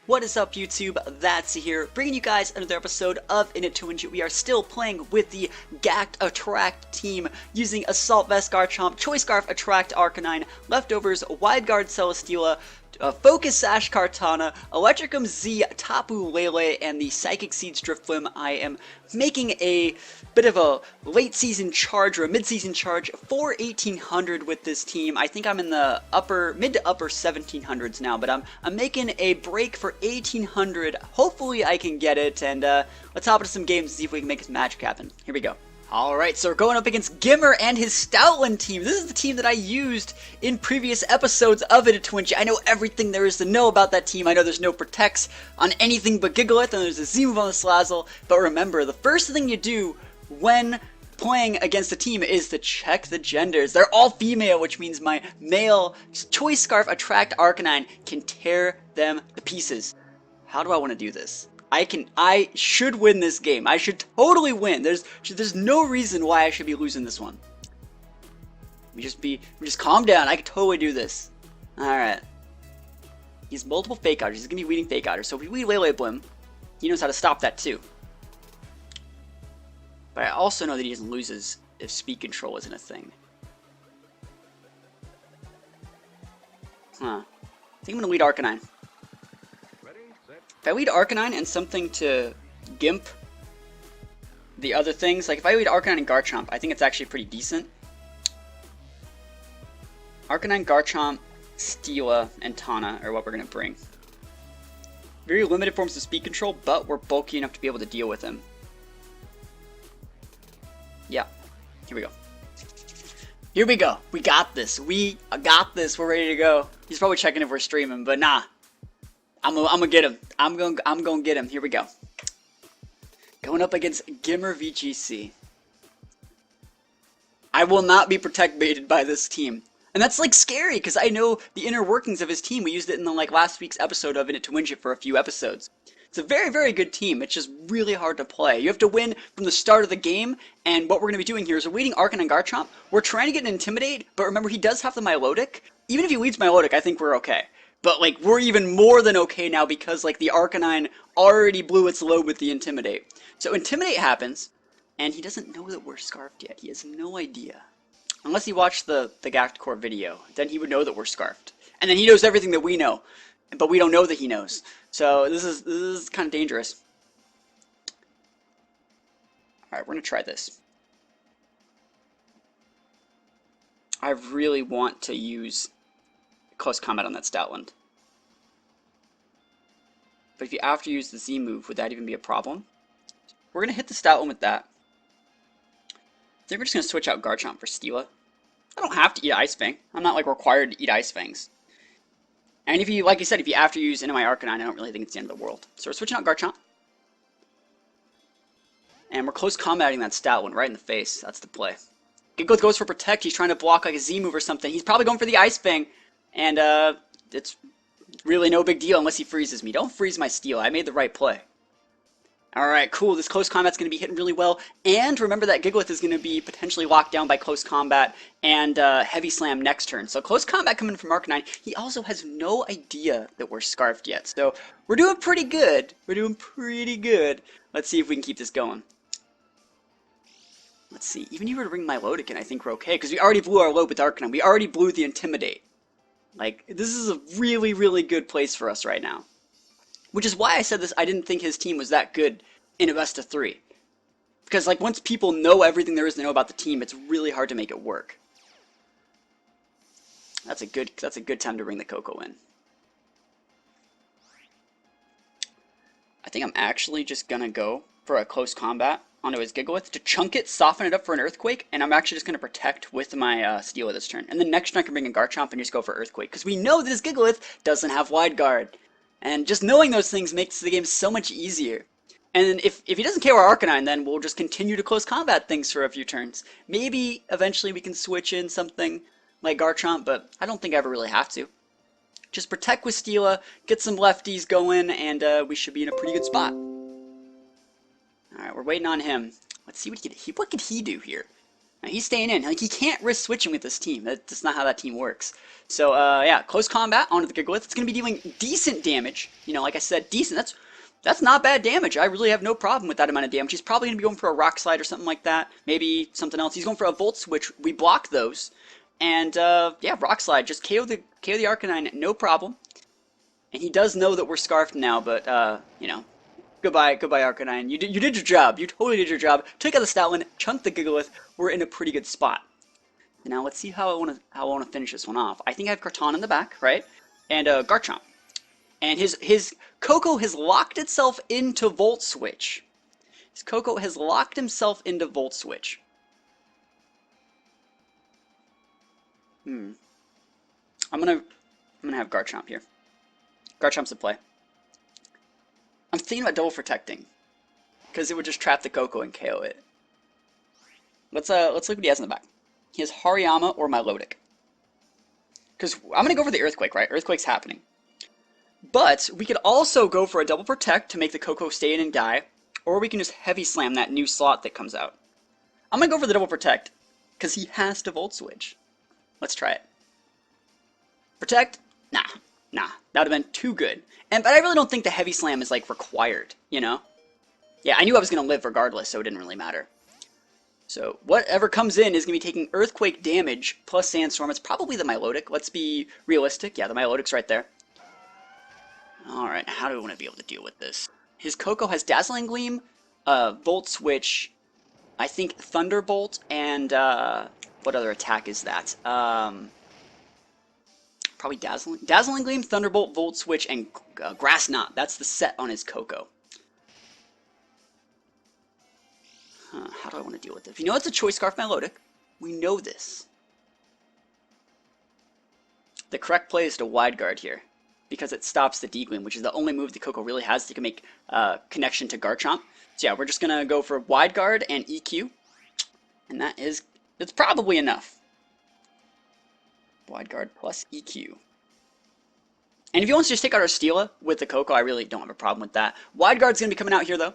What is up, YouTube? That's here, bringing you guys another episode of In It to Win It. We are still playing with the Gact Attract team using Assault Vest Garchomp, Choice Scarf Attract Arcanine, Leftovers Wide Guard Celesteela, Focus Sash Kartana, Electricum Z Tapu Lele, and the Psychic Seeds Drifblim. I am making a bit of a late season charge or a mid season charge for 1800 with this team. I think I'm in the mid to upper 1700s now, but I'm making a break for 1800. Hopefully I can get it, and let's hop into some games and see if we can make this magic happen. Here we go. Alright, so we're going up against Gimmer and his Stoutland team. This is the team that I used in previous episodes of It to Win It. I know everything there is to know about that team. I know there's no Protects on anything but Gigalith, and there's a Z-move on the Salazzle. But remember, the first thing you do when playing against a team is to check the genders. They're all female, which means my male Choice Scarf Attract Arcanine can tear them to pieces. How do I want to do this? I should win this game. I should totally win. There's no reason why I should be losing this one. We just calm down. I can totally do this. Alright. He has multiple Fake Outers. He's gonna be weeding Fake Outers. So if we weed Lele Blim, he knows how to stop that too. But I also know that he doesn't lose if speed control isn't a thing. Huh. I think I'm gonna lead Arcanine. If I lead Arcanine and something to Gimp the other things, like if I lead Arcanine and Garchomp, I think it's actually pretty decent. Arcanine, Garchomp, Steela, and Tana are what we're going to bring. Very limited forms of speed control, but we're bulky enough to be able to deal with him. Yeah, here we go. Here we go. We got this. We got this. We're ready to go. He's probably checking if we're streaming, but nah. I'm gonna get him. I'm gonna get him. Here we go. Going up against Gimmer VGC. I will not be protect baited by this team. And that's like scary because I know the inner workings of his team. We used it in the last week's episode of In It to Win It for a few episodes. It's a very, very good team. It's just really hard to play. You have to win from the start of the game, and what we're going to be doing here is we're leading Arcanine Garchomp. We're trying to get an Intimidate, but remember he does have the Milotic. Even if he leads Milotic, I think we're okay. But like we're even more than okay now because like the Arcanine already blew its load with the Intimidate. So Intimidate happens, and he doesn't know that we're Scarfed yet. He has no idea. Unless he watched the Gact Core video, then he would know that we're Scarfed. And then he knows everything that we know, but we don't know that he knows. So this is kind of dangerous. Alright, we're going to try this. I really want to use Close Combat on that Stoutland. But if you after use the Z move, would that even be a problem? We're going to hit the Stoutland with that. I think we're just going to switch out Garchomp for Steela. I don't have to eat Ice Fang. I'm not like required to eat Ice Fangs. And if you, like I said, if you after use into my Arcanine, I don't really think it's the end of the world. So we're switching out Garchomp. And we're close combating that Stoutland right in the face. That's the play. Gigalith goes for Protect. He's trying to block like a Z move or something. He's probably going for the Ice Fang. And it's really no big deal unless he freezes me. Don't freeze my Steela. I made the right play. Alright, cool. This close combat's going to be hitting really well. And remember that Gigalith is going to be potentially locked down by close combat and Heavy Slam next turn. So close combat coming from Arcanine. He also has no idea that we're Scarfed yet. So we're doing pretty good. We're doing pretty good. Let's see if we can keep this going. Let's see. Even if you were to bring Milotic in, I think we're okay. Because we already blew our load with Arcanine. We already blew the Intimidate. Like, this is a really, really good place for us right now. Which is why I said this, I didn't think his team was that good in a best of 3. Because, like, once people know everything there is to know about the team, it's really hard to make it work. That's a good time to bring the Coco in. I think I'm actually just gonna go for a close combat onto his Gigalith to chunk it, soften it up for an Earthquake, and I'm actually just going to protect with my Steela this turn. And then next turn I can bring in Garchomp and just go for Earthquake, because we know that his Gigalith doesn't have Wide Guard. And just knowing those things makes the game so much easier. And if he doesn't KO our Arcanine, then we'll just continue to close combat things for a few turns. Maybe eventually we can switch in something like Garchomp, but I don't think I ever really have to. Just protect with Steela, get some lefties going, and we should be in a pretty good spot. Alright, we're waiting on him. Let's see what could he do here. He's staying in. Like, he can't risk switching with this team. That's not how that team works. So, yeah, close combat onto the Gigalith. It's going to be dealing decent damage. You know, like I said, decent. That's not bad damage. I really have no problem with that amount of damage. He's probably going to be going for a Rock Slide or something like that. Maybe something else. He's going for a Volt Switch. We block those. And, yeah, Rock Slide. Just KO the Arcanine, no problem. And he does know that we're Scarfed now, but, you know, goodbye Arcanine. You did your job. You totally did your job. Took out the Stoutland, chunked the Gigalith. We're in a pretty good spot. Now let's see how I want to finish this one off. I think I have Kartana in the back, right? And Garchomp. And his Coco has locked itself into Volt Switch. His Coco has locked himself into Volt Switch. I'm gonna have Garchomp here. Garchomp's the play. I'm thinking about double protecting, because it would just trap the Coco and KO it. Let's look what he has in the back. He has Hariyama or Milotic. Because I'm gonna go for the Earthquake, right? Earthquake's happening. But we could also go for a double protect to make the Coco stay in and die, or we can just heavy slam that new slot that comes out. I'm gonna go for the double protect, because he has to Volt Switch. Let's try it. Protect? Nah. That would have been too good. But I really don't think the heavy slam is, like, required, you know? Yeah, I knew I was going to live regardless, so it didn't really matter. So, whatever comes in is going to be taking Earthquake damage plus Sandstorm. It's probably the Milotic. Let's be realistic. Yeah, the Milotic's right there. Alright, how do we want to be able to deal with this? His Coco has Dazzling Gleam, Volt Switch, I think Thunderbolt, and, what other attack is that? Probably Dazzling Gleam, Thunderbolt, Volt Switch, and Grass Knot. That's the set on his Coco. How do I want to deal with this? You know it's a Choice Scarf Milotic. We know this. The correct play is to Wide Guard here, because it stops the D-Gleam, which is the only move the Coco really has that can make connection to Garchomp. So yeah, we're just going to go for Wide Guard and EQ. And that's probably enough. Wide Guard plus EQ. And if he wants to just take out our Steela with the Coco, I really don't have a problem with that. Wide Guard's going to be coming out here, though.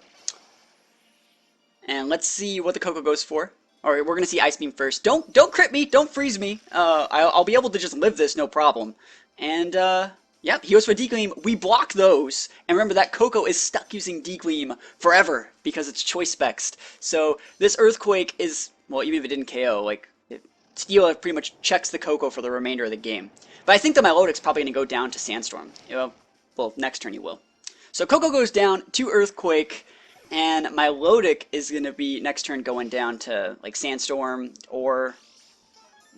And let's see what the Coco goes for. Alright, we're going to see Ice Beam first. Don't crit me. Don't freeze me. I'll be able to just live this, no problem. And, yeah, he goes for D-Gleam. We block those. And remember, that Coco is stuck using D-Gleam forever because it's Choice Spexed. So this Earthquake is, well, even if it didn't KO, like, Steela pretty much checks the Coco for the remainder of the game. But I think the Milotic's probably going to go down to Sandstorm. You know, well, next turn he will. So Coco goes down to Earthquake, and Milotic is going to be next turn going down to like Sandstorm or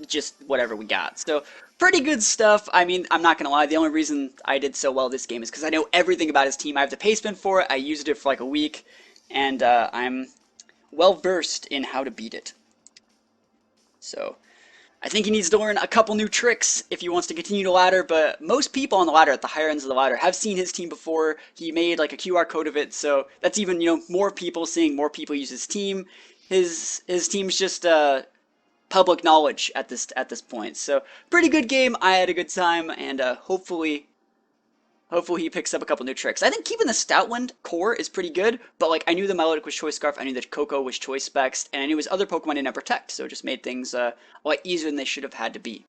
just whatever we got. So pretty good stuff. I mean, I'm not going to lie. The only reason I did so well this game is because I know everything about his team. I have the pace spin for it. I used it for like a week, and I'm well versed in how to beat it. So I think he needs to learn a couple new tricks if he wants to continue to ladder, but most people on the ladder, at the higher ends of the ladder, have seen his team before. He made like a QR code of it, so that's even, you know, more people seeing more people use his team. His team's just public knowledge at this point. So pretty good game. I had a good time, and hopefully he picks up a couple new tricks. I think keeping the Stoutland core is pretty good, but like I knew the Milotic was Choice Scarf, I knew that Coco was Choice Spexed, and I knew his other Pokemon didn't have Protect, so it just made things a lot easier than they should have had to be.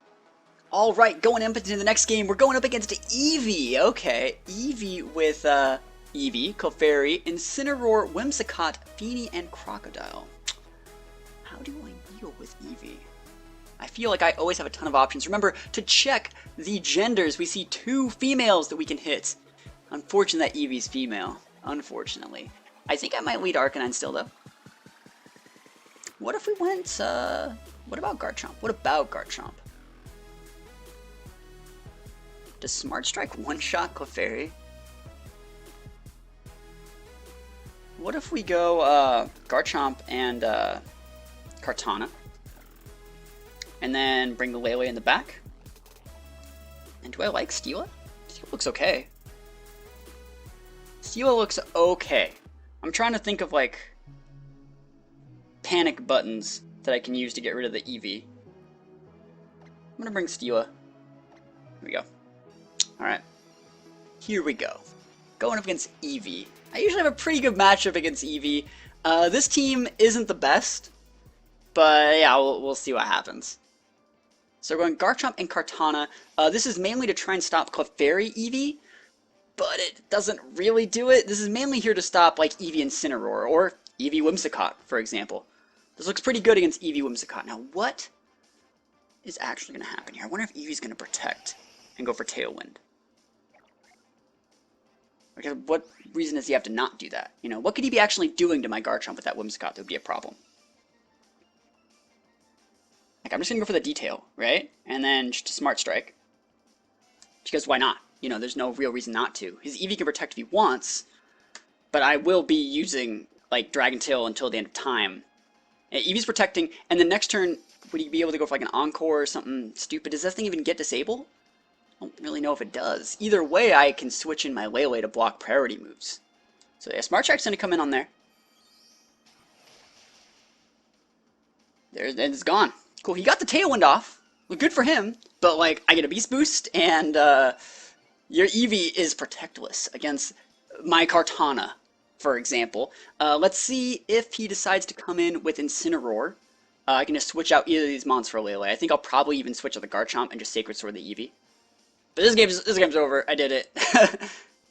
Alright, going into the next game, we're going up against Eevee. Okay, Eevee with Eevee, Clefairy, Incineroar, Whimsicott, Feeny, and Crocodile. How do I deal with Eevee? I feel like I always have a ton of options. Remember, to check the genders, we see 2 females that we can hit. Unfortunate that Eevee's female. Unfortunately. I think I might lead Arcanine still, though. What if we went, what about Garchomp? Does Smart Strike one-shot Clefairy? What if we go, Garchomp and, Kartana? And then bring the Lele in the back. And do I like Steela? Steela looks okay. Steela looks okay. I'm trying to think of like panic buttons that I can use to get rid of the Eevee. I'm gonna bring Steela. Here we go. Alright. Here we go. Going up against Eevee. I usually have a pretty good matchup against Eevee. This team isn't the best. But yeah, we'll see what happens. So we're going Garchomp and Kartana. This is mainly to try and stop Clefairy Eevee, but it doesn't really do it. This is mainly here to stop like Eevee Incineroar or Eevee Whimsicott, for example. This looks pretty good against Eevee Whimsicott. Now what is actually going to happen here? I wonder if Eevee's going to protect and go for Tailwind. Because what reason does he have to not do that? You know, what could he be actually doing to my Garchomp with that Whimsicott that would be a problem? Like, I'm just going to go for the Detail, right? And then just a Smart Strike. Because why not? You know, there's no real reason not to. His Eevee can protect if he wants, but I will be using, like, Dragon Tail until the end of time. Eevee's protecting, and the next turn, would he be able to go for, like, an Encore or something stupid? Does this thing even get Disable? I don't really know if it does. Either way, I can switch in my Lele to block priority moves. So yeah, Smart Strike's going to come in on there. It's gone. Cool, he got the Tailwind off. Well, good for him, but, like, I get a Beast Boost, and, your Eevee is protectless against my Kartana, for example. Let's see if he decides to come in with Incineroar. I can just switch out either of these mons for Lele. I think I'll probably even switch out the Garchomp and just Sacred Sword the Eevee. But this game's over. I did it.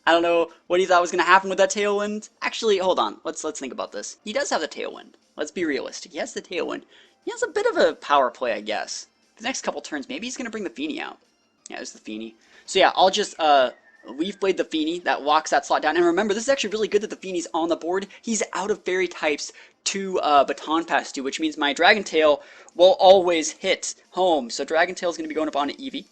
I don't know what he thought was going to happen with that Tailwind. Actually, hold on. Let's think about this. He does have the Tailwind. Let's be realistic. He has the Tailwind. He has a bit of a power play, I guess. The next couple turns, maybe he's going to bring the Feeny out. Yeah, there's the Feeny. So yeah, I'll just Leaf Blade the Feeny. That locks that slot down. And remember, this is actually really good that the Feeny's on the board. He's out of Fairy types to Baton Pass to, which means my Dragon Tail will always hit home. So Dragon Tail is going to be going up on Eevee.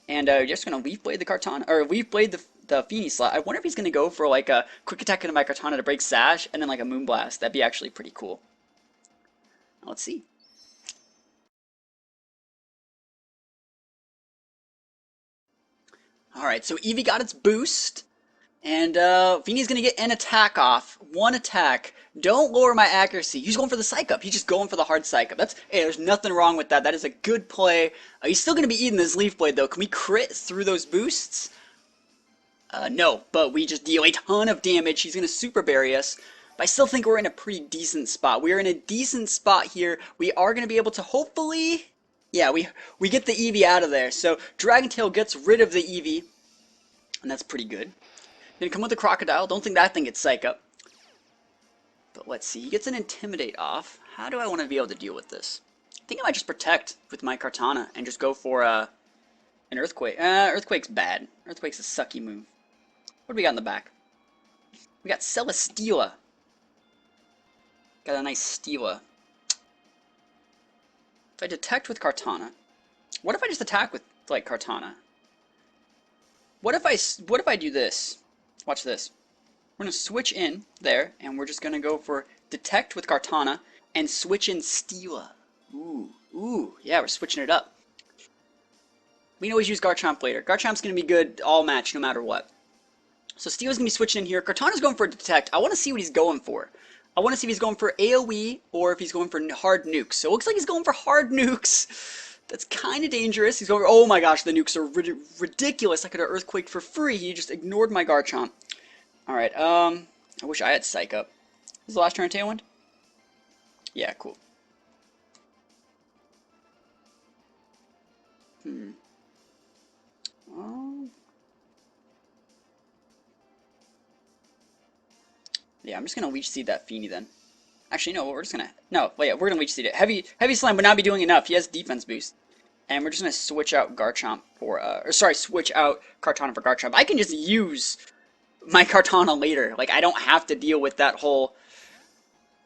And just going to Leaf Blade the Kartana, or Leaf Blade the Feeny slot. I wonder if he's going to go for like a Quick Attack into my Kartana to break Sash, and then like a Moonblast. That'd be actually pretty cool. Now, let's see. Alright, so Eevee got its boost, and Feeny's going to get an attack off. One attack. Don't lower my accuracy. He's going for the Psych Up. He's just going for the hard Psych Up. Hey, there's nothing wrong with that. That is a good play. He's still going to be eating this Leaf Blade, though. Can we crit through those boosts? No, but we just deal a ton of damage. He's going to Super Berry us. But I still think we're in a pretty decent spot. We are in a decent spot here. We are going to be able to hopefully... Yeah, we get the Eevee out of there. So Dragon Tail gets rid of the Eevee. And that's pretty good. Gonna come with the Crocodile. Don't think that thing gets Psych Up. But let's see. He gets an Intimidate off. How do I want to be able to deal with this? I think I might just Protect with my Kartana and just go for an Earthquake. Earthquake's bad. Earthquake's a sucky move. What do we got in the back? We got Celesteela. Got a nice Steela. If I Detect with Kartana, what if I just attack with like Kartana? What if I do this? Watch this. We're gonna switch in there, and we're just gonna go for Detect with Kartana and switch in Steela. Ooh, yeah, we're switching it up. We can always use Garchomp later. Garchomp's gonna be good all match no matter what. So Steela's gonna be switching in here. Kartana's going for Detect. I want to see what he's going for. I want to see if he's going for AoE or if he's going for hard nukes. So it looks like he's going for hard nukes. That's kind of dangerous. He's going for, oh my gosh, the nukes are ridiculous. I could have Earthquaked for free. He just ignored my Garchomp. Alright, I wish I had Psych Up. Is the last turn Tailwind? Yeah, cool. Yeah, I'm just gonna Leech Seed that Feeny then. Actually, no, we're just gonna... No, wait, yeah, we're gonna Leech Seed it. Heavy Slam would not be doing enough. He has defense boost. And we're just gonna switch out Garchomp for, switch out Kartana for Garchomp. I can just use my Kartana later. Like, I don't have to deal with that whole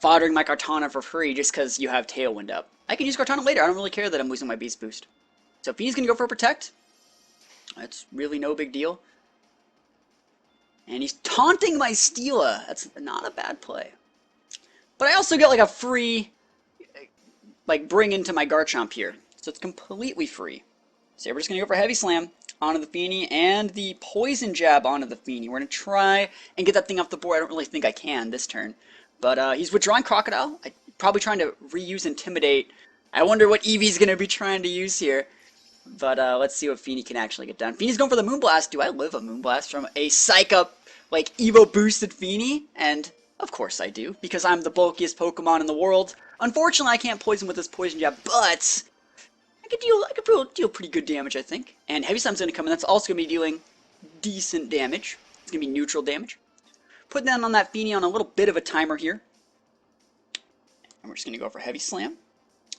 foddering my Kartana for free just because you have Tailwind up. I can use Kartana later. I don't really care that I'm losing my Beast Boost. So Feeny's gonna go for Protect. That's really no big deal. And he's taunting my Steela. That's not a bad play. But I also get like a free, like, bring into my Garchomp here. So it's completely free. So we're just going to go for Heavy Slam onto the Feeny and the Poison Jab onto the Feeny. We're going to try and get that thing off the board. I don't really think I can this turn. But he's withdrawing Crocodile. Probably trying to reuse Intimidate. I wonder what Eevee's going to be trying to use here. But let's see what Feeny can actually get done. Feeny's going for the Moonblast. Do I live a Moonblast from a Psych Up, like, Evo boosted Feeny? And of course I do, because I'm the bulkiest Pokemon in the world. Unfortunately, I can't poison with this poison jab, but I could deal pretty good damage, I think. And Heavy Slam's going to come in. That's also going to be dealing decent damage. It's going to be neutral damage. Putting that on that Feeny on a little bit of a timer here. And we're just going to go for Heavy Slam.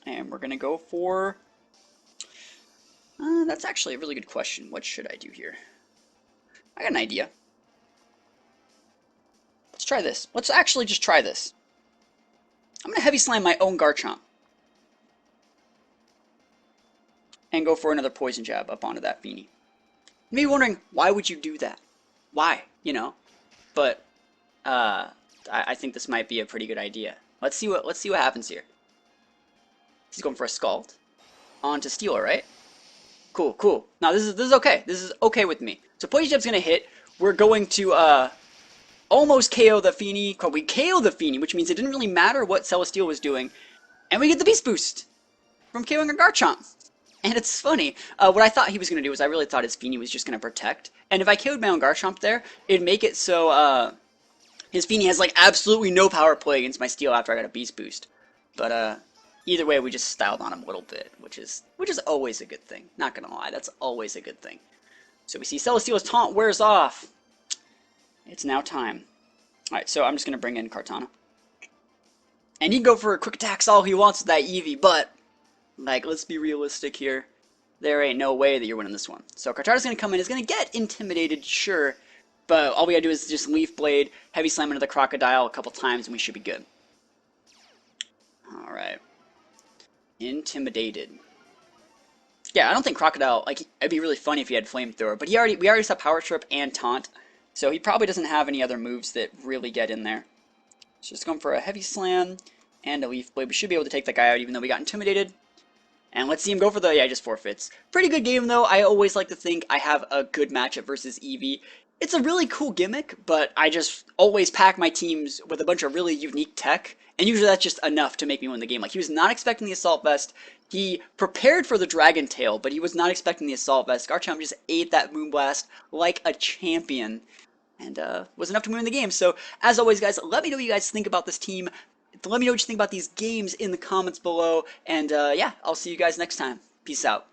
And we're going to go for... that's actually a really good question. What should I do here? I got an idea. Let's try this. Let's actually just try this. I'm going to Heavy Slam my own Garchomp. And go for another Poison Jab up onto that Feeny. You may be wondering, why would you do that? Why? You know? But, I think this might be a pretty good idea. Let's see what happens here. He's going for a Scald. On to Steeler, right? Cool, cool. Now this is okay. This is okay with me. So Poison Jab's gonna hit. We're going to almost KO the Feeny. We KO the Feeny, which means it didn't really matter what Celesteela was doing. And we get the Beast Boost from KOing a Garchomp. And it's funny, what I thought he was going to do was I really thought his Feeny was just going to protect. And if I KO'd my own Garchomp there, it'd make it so his Feeny has like absolutely no power play against my Steel after I got a Beast Boost. But either way, we just styled on him a little bit, which is always a good thing. Not going to lie, that's always a good thing. So we see Celesteela's taunt wears off. It's now time. Alright, so I'm just going to bring in Kartana. And he can go for quick attacks all he wants with that Eevee, but... like, let's be realistic here. There ain't no way that you're winning this one. So Kartana's going to come in. He's going to get intimidated, sure. But all we got to do is just Leaf Blade, Heavy Slam into the Crocodile a couple times, and we should be good. Alright. Intimidated. Yeah, I don't think Crocodile, like, it'd be really funny if he had Flamethrower. But we already saw Power Trip and Taunt. So he probably doesn't have any other moves that really get in there. So just going for a Heavy Slam and a Leaf Blade. We should be able to take that guy out even though we got intimidated. And let's see him go for the, yeah, just forfeits. Pretty good game, though. I always like to think I have a good matchup versus Eevee. It's a really cool gimmick, but I just always pack my teams with a bunch of really unique tech, and usually that's just enough to make me win the game. Like, he was not expecting the Assault Vest. He prepared for the Dragon Tail, but he was not expecting the Assault Vest. Garchomp just ate that Moonblast like a champion, and was enough to win the game. So, as always, guys, let me know what you guys think about this team. Let me know what you think about these games in the comments below. And yeah, I'll see you guys next time. Peace out.